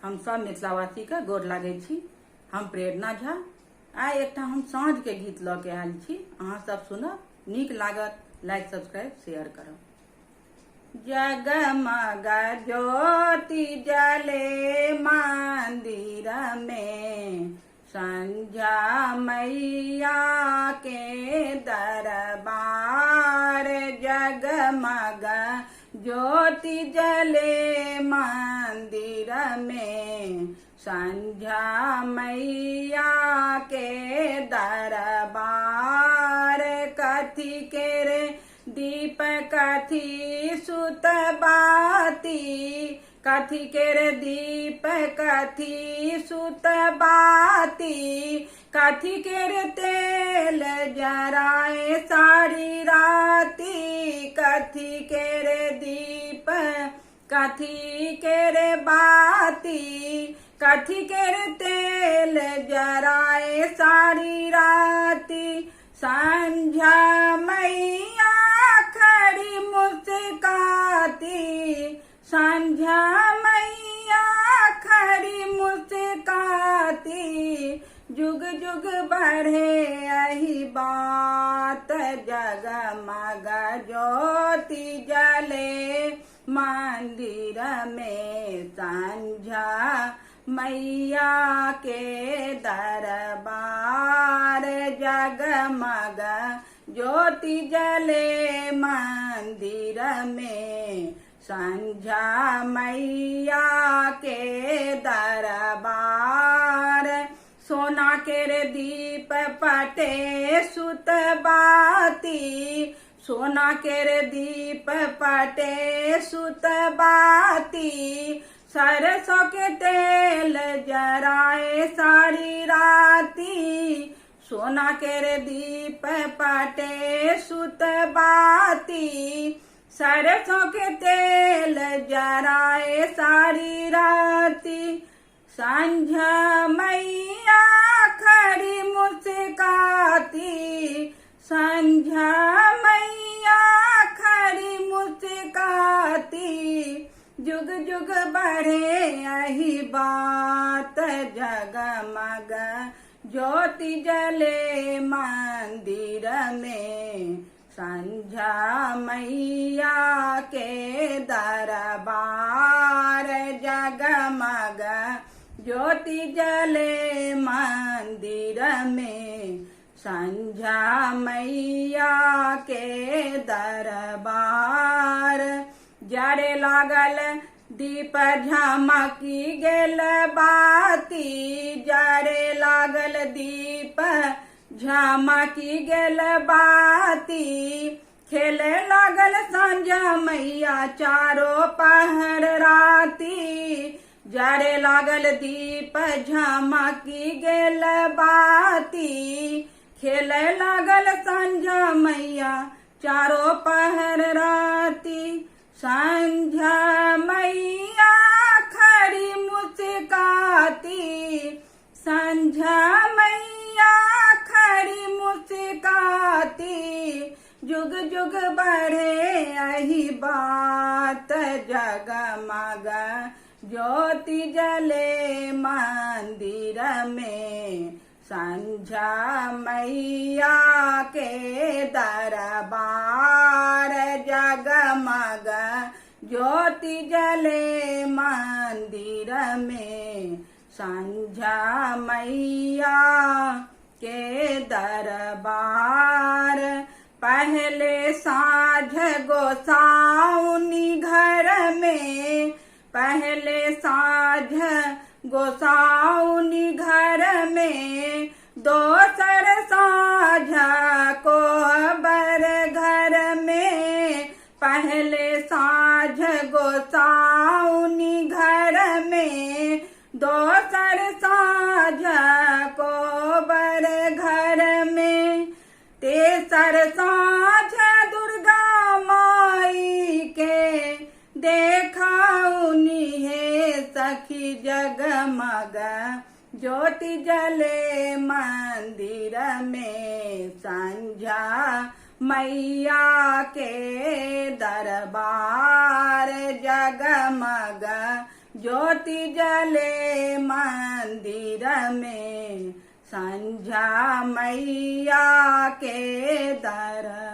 हम सब मिथिलावासी के गोर लागै छी। हम प्रेरणा झा। आइ एकटा हम साँझ के गीत ल के आयल छी, अहाँ सब सुनब, नीक लागत, लाइक सब्सक्राइब शेयर करब। जगमग ज्योति जले मंदिर में, संझा मैया के दरबार। जगमग ज्योति जले मंदिर में, संझा मैया के दरबार। कथी के रे दीप कथी सुत बाती, कथी के रे दीप कथी सुत बाती। कथी के रे तेल जराए सारी राती, कथी के रे दीप कथी के रे बाती। कथी के रे तेल जराए सारी राती। संझा मैया खड़ी मुस्काती, संझा मैया खड़ी मुस्काती। जुग जुग बढ़े यही बात, जगमग ज्योति जले मंदिर में, संझा मैया के दरबार। जगमग ज्योति जले मंदिर में, संझा मैया के दरबार। सोना के रे दीप पटे सुत बाती, सोना के रे दीप पटे सुत बाती। सरसों के तेल जराए सारी राती, सोना के रे दीप पटे सुत बाती। सरसों के तेल जराए सारी राती। संझा मैया खड़ी मुस्काती, संझा मैया खड़ी मुस्काती। जुग जुग बढ़े यही बात, जगमग ज्योति जले मंदिर में, संझा मैया के दरबार। जगमग ज्योति जले मंदिर में, संझा मैया के दरबार। जरे लागल दीप झमकी गेल बाती, जरे लागल दीप झमकी गेल बाती। खेले लागल संझा मैया चारों पहर राती, जरे लागल दीप झमकी गेल बाती। खेले लागल संझा मैया चारों पहर राती। संझा मैया खड़ी मुस्काती, संझा मैया खड़ी मुस्काती। जुग जुग बढ़े यही बात, जगमग ज्योति जले मंदिर में, संझा मैया के दरबार। जगमग ज्योति जले मंदिर में, संझा मैया के दरबार। पहले साँझ गोसाउनी घर में, पहले साँझ गोसाउनी घर में। दोसर साँझ कोहबर घर में, पहले साँझ गोसाउनी घर में। दोसर साँझ कोहबर घर में। तेसर साँझ दुर्गा माई के देखाउनी है सखी। जगमग ज्योति जले मंदिर में, संझा मैया के दरबार। जगमग ज्योति जले मंदिर में, संझा मैया के दर